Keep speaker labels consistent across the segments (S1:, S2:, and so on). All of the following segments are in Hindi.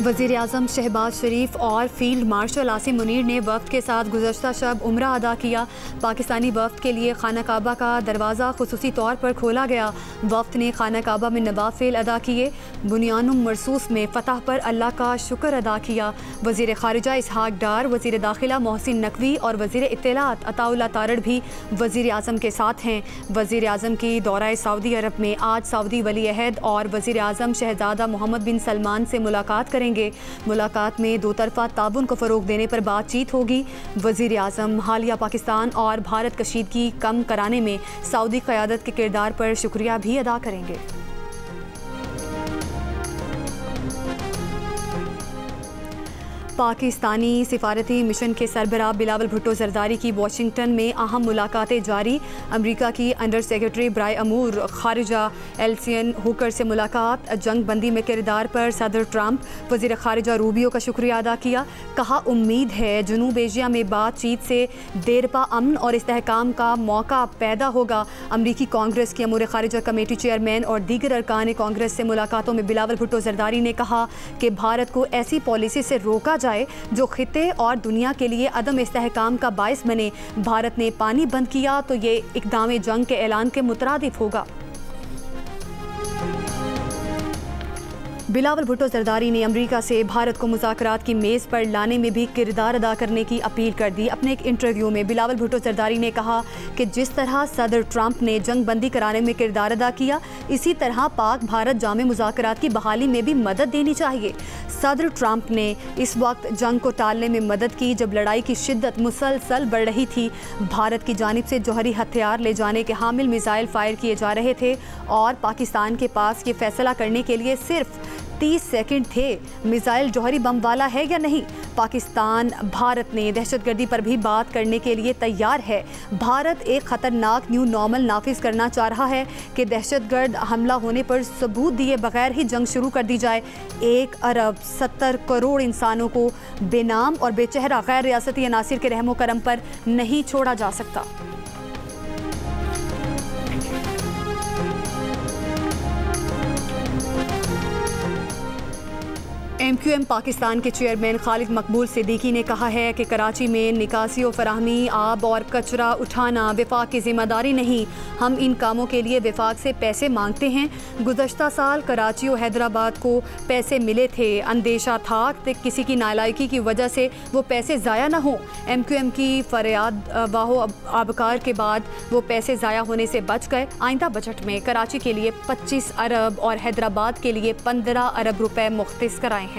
S1: वज़ीर आज़म शहबाज शरीफ और फील्ड मार्शल आसिम मुनीर ने वफ़द के साथ गुज़श्ता शब उम्रा अदा किया। पाकिस्तानी वफ़द के लिए खाना काबा का दरवाज़ा खुसूसी तौर पर खोला गया। वफ़द ने खाना काबा में नवाफिल अदा किए। बुनियानुम मरसूस में फ़तह पर अल्लाह का शुक्र अदा किया। वज़ीर ख़ारिजा इसहाक डार, वज़ीर दाखिला मोहसिन नकवी और वज़ीर इत्तलात अताउल्लाह तारड़ भी वज़ीर आज़म के साथ हैं। वज़ीर आज़म की दौरा सऊदी अरब में आज सऊदी वली अहद और वज़ीर आज़म शहज़ादा मोहम्मद बिन सलमान से मुलाकात करेंगे। मुलाकात में दो तरफ़ा ताबुन को फ़रोग़ देने पर बातचीत होगी। वज़ीर आज़म हालिया पाकिस्तान और भारत कशीदगी कम कराने में सऊदी क़यादत के किरदार पर शुक्रिया भी अदा करेंगे। पाकिस्तानी सिफारती मिशन के सरबराह बिलावल भुट्टो ज़रदारी की वाशिंगटन में अहम मुलाकातें जारी। अमरीका की अंडर सेक्रेटरी बराए अमूर ख़ारिजा एल्सियन हुकर से मुलाकात। जंग बंदी में किरदार पर सदर ट्रंप वज़ीर ख़ारिजा रूबियो का शुक्रिया अदा किया। कहा उम्मीद है जनूब एशिया में बातचीत से देरपा अमन और इस्तेहकाम का मौका पैदा होगा। अमरीकी कांग्रेस की अमूर ख़ारिजा कमेटी चेयरमैन और दीगर अरकान कांग्रेस से मुलाकातों में बिलावल भुट्टो ज़रदारी ने कहा कि भारत को ऐसी पॉलिसी से रोका जाए जो खिते और दुनिया के लिए अदम इस्तेहकाम का बायस बने। भारत ने पानी बंद किया तो ये इक़दाम जंग के ऐलान के मुतरादिफ होगा। बिलावल भुट्टो ज़रदारी ने अमरीका से भारत को मुज़ाकरात की मेज़ पर लाने में भी किरदार अदा करने की अपील कर दी। अपने एक इंटरव्यू में बिलावल भुट्टो ज़रदारी ने कहा कि जिस तरह सदर ट्रंप ने जंग बंदी कराने में किरदार अदा किया, इसी तरह पाक भारत जामे मुज़ाकरात की बहाली में भी मदद देनी चाहिए। सदर ट्रंप ने इस वक्त जंग को टालने में मदद की जब लड़ाई की शिद्दत मुसलसल बढ़ रही थी। भारत की जानिब से जौहरी हथियार ले जाने के हामिल मिसाइल फायर किए जा रहे थे और पाकिस्तान के पास ये फैसला करने के लिए सिर्फ 30 सेकंड थे मिसाइल जौहरी बम वाला है या नहीं। पाकिस्तान भारत ने दहशतगर्दी पर भी बात करने के लिए तैयार है। भारत एक ख़तरनाक न्यू नॉर्मल नाफिज करना चाह रहा है कि दहशतगर्द हमला होने पर सबूत दिए बगैर ही जंग शुरू कर दी जाए। 1 अरब 70 करोड़ इंसानों को बेनाम और बेचेहरा गैर रियासती अनासिर के रहमो करम पर नहीं छोड़ा जा सकता। MQM पाकिस्तान के चेयरमैन खालिद मकबूल सिद्दीकी ने कहा है कि कराची में निकासी व फराहमी, आब और कचरा उठाना वफाक की जिम्मेदारी नहीं। हम इन कामों के लिए वफाक से पैसे मांगते हैं। गुज़श्ता साल कराची और हैदराबाद को पैसे मिले थे। अंदेशा था कि किसी की नालायकी की वजह से वो पैसे ज़ाया ना हो। MQM की फरियाद वाहो आबकार के बाद वो पैसे ज़ाया होने से बच गए। आइंदा बजट में कराची के लिए 25 अरब और हैदराबाद के लिए 15 अरब रुपए मुख्तस कराए हैं।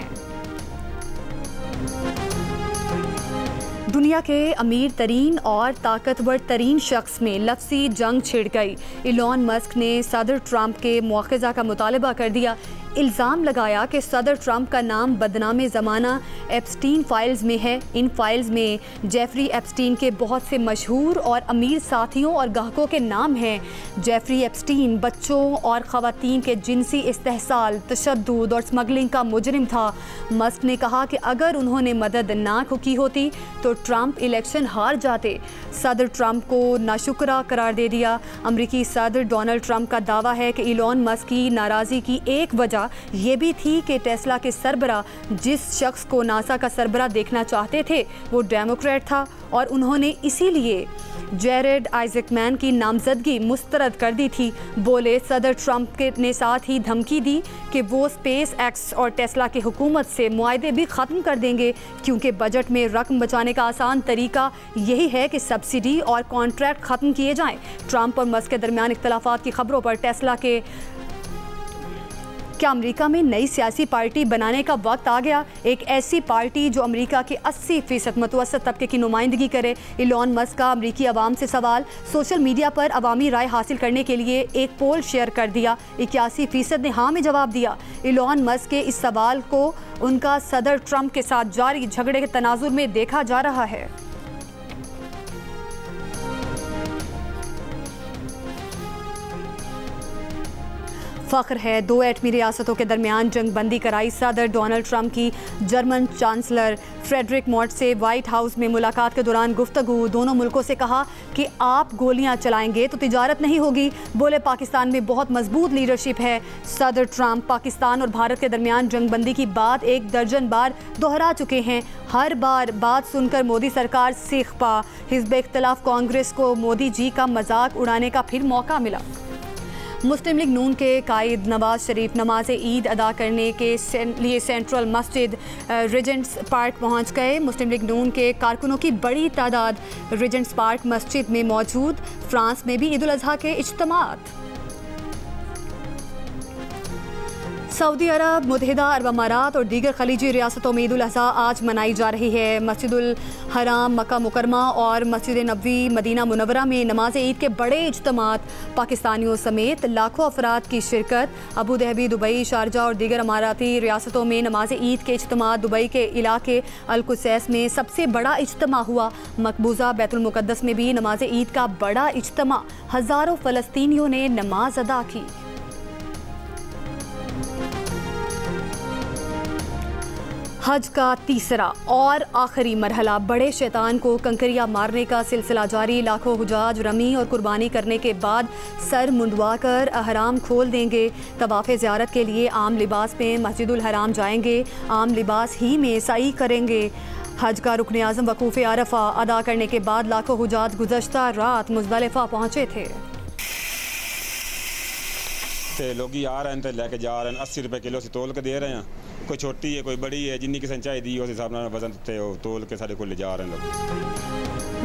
S1: दुनिया के अमीर तरीन और ताकतवर तरीन शख्स में लफ्ज़ी जंग छिड़ गई। इलॉन मस्क ने सदर ट्रंप के मुआख़ज़ा का मुतालबा कर दिया। इल्ज़ाम लगाया कि सदर ट्रंप का नाम बदनामे ज़माना एप्स्टीन फ़ाइल्स में है। इन फ़ाइल्स में जेफरी एप्स्टीन के बहुत से मशहूर और अमीर साथियों और गाहकों के नाम हैं। जेफरी एप्स्टीन बच्चों और ख़वातीन के जिनसी इस्तेहसाल, तशद्दुद और स्मगलिंग का मुजरिम था। मस्क ने कहा कि अगर उन्होंने मदद ना की होती तो ट्रंप इलेक्शन हार जाते। सदर ट्रंप को नाशुक्रा करार दे दिया। अमरीकी सदर डोनाल्ड ट्रंप का दावा है कि इलॉन मस्क की नाराज़गी की एक वजह ये भी थी कि टेस्ला के सरबरा जिस शख्स को नासा का सरबरा देखना चाहते थे वो डेमोक्रेट था और उन्होंने इसीलिए जेरेड आइजकमैन की नामजदगी मुस्तरद कर दी थी। बोले सदर ट्रंप ने साथ ही धमकी दी कि वो स्पेस एक्स और टेस्ला की हुकूमत से मुआहदे भी ख़त्म कर देंगे क्योंकि बजट में रकम बचाने का आसान तरीका यही है कि सब्सिडी और कॉन्ट्रैक्ट ख़त्म किए जाएं। ट्रंप और मस्क के दरमियान इख्तलाफात की खबरों पर टेस्ला के क्या अमेरिका में नई सियासी पार्टी बनाने का वक्त आ गया? एक ऐसी पार्टी जो अमेरिका के 80% मुतवस्सित तबके की नुमाइंदगी करे। इलॉन मस्क का अमेरिकी अवाम से सवाल। सोशल मीडिया पर अवामी राय हासिल करने के लिए एक पोल शेयर कर दिया। 81% ने हाँ में जवाब दिया। इलॉन मस्क के इस सवाल को उनका सदर ट्रंप के साथ जारी झगड़े के तनाजुर में देखा जा रहा है। फ़ख्र है, 2 एटमी रियासतों के दरमियान जंग बंदी कराई। सदर डोनाल्ड ट्रंप की जर्मन चांसलर फ्रेडरिक मॉर्ट से वाइट हाउस में मुलाकात के दौरान गुफ्तगू। दोनों मुल्कों से कहा कि आप गोलियां चलाएंगे तो तिजारत नहीं होगी। बोले पाकिस्तान में बहुत मजबूत लीडरशिप है। सदर ट्रंप पाकिस्तान और भारत के दरमियान जंग बंदी की बात 1 दर्जन बार दोहरा चुके हैं। हर बार बात सुनकर मोदी सरकार से खपा। हिज़्ब इख्तिलाफ कांग्रेस को मोदी जी का मजाक उड़ाने का फिर मौका मिला। मुस्लिम लीग नून के कायद नवाज शरीफ नमाज ईद अदा करने के लिए सेंट्रल मस्जिद रिजेंट्स पार्क पहुंच गए। मुस्लिम लीग नून के कारकुनों की बड़ी तादाद रिजेंट्स पार्क मस्जिद में मौजूद। फ्रांस में भी ईद उल अजहा के इज्तिमात। सऊदी अरब, मुत्तहिदा अरब अमारात और दीगर खलीजी रियासतों में ईद उल अजहा आज मनाई जा रही है। मस्जिदुल हराम मक्का मुकरमा और मस्जिद नबवी मदीना मुनव्वरा में नमाज ईद के बड़े इज्तिमात। पाकिस्तानियों समेत लाखों अफराद की शिरकत। अबू धाबी, दुबई, शारजा और दीगर अमाराती रियासतों में नमाज ईद के इज्तिमात। दुबई के इलाके अल-कुसैस में सबसे बड़ा इज्तिमा हुआ। मकबूजा बैतुल मुक़द्दस में भी नमाज ईद का बड़ा इज्तिमा। हज़ारों फ़लस्तीनियों ने नमाज अदा की। हज का तीसरा और आखिरी मरहला, बड़े शैतान को कंकरिया मारने का सिलसिला जारी। लाखों हुजाज रमी और कुर्बानी करने के बाद सर मुंडवा कर अहराम खोल देंगे। तवाफ़ ज़ियारत के लिए आम लिबास में मस्जिदुल हराम जाएंगे। आम लिबास ही में सई करेंगे। हज का रुकन आज़म वकूफ़ अरफा अदा करने के बाद लाखों हुजाज गुज़श्ता रात मुज़दलिफ़ा पहुँचे थे।
S2: लोग आ रहे हैं तो लेके जा रहे हैं। 80 रुपये किलो से तोल के दे रहे हैं। कोई छोटी है कोई बड़ी है, जिन्नी किसान चाहिए उस हिसाब से वजन तोल के सारे को ले जा रहे हैं लोग।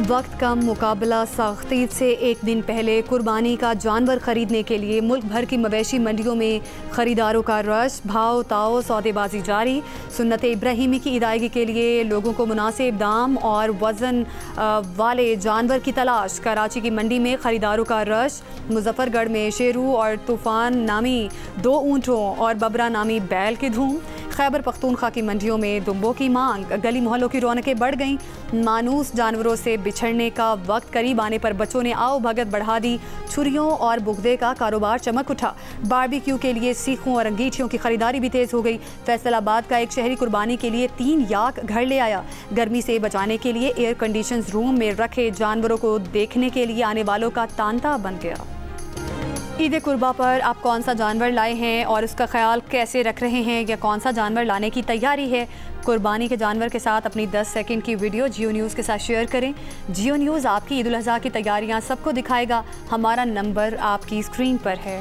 S1: वक्त कम मुकाबला सख्ती से एक दिन पहले कुर्बानी का जानवर खरीदने के लिए मुल्क भर की मवेशी मंडियों में खरीदारों का रश। भाव ताओ सौदेबाजी जारी। सुन्नत इब्राहिमी की अदायगी के लिए लोगों को मुनासिब दाम और वज़न वाले जानवर की तलाश। कराची की मंडी में खरीदारों का रश। मुजफ्फरगढ़ में शेरू और तूफ़ान नामी 2 ऊँटों और बबरा नामी बैल की धूम। खैबर पख्तूनख्वा की मंडियों में दुम्बों की मांग। गली मोहल्लों की रौनकें बढ़ गईं। मानूस जानवरों से बिछड़ने का वक्त करीब आने पर बच्चों ने आओ भगत बढ़ा दी। छुरियों और बुगदे का कारोबार चमक उठा। बारबेक्यू के लिए सीखों और अंगीठियों की खरीदारी भी तेज़ हो गई। फैसलाबाद का एक शहरी कुर्बानी के लिए 3 याक घर ले आया। गर्मी से बचाने के लिए एयर कंडीशन रूम में रखे जानवरों को देखने के लिए आने वालों का तांता बन गया। ईद कुर्बा पर आप कौन सा जानवर लाए हैं और उसका ख्याल कैसे रख रहे हैं, या कौन सा जानवर लाने की तैयारी है? कुर्बानी के जानवर के साथ अपनी 10 सेकंड की वीडियो जियो न्यूज़ के साथ शेयर करें। जियो न्यूज़ आपकी ईद उल अज़हा की तैयारियां सबको दिखाएगा। हमारा नंबर आपकी स्क्रीन पर है।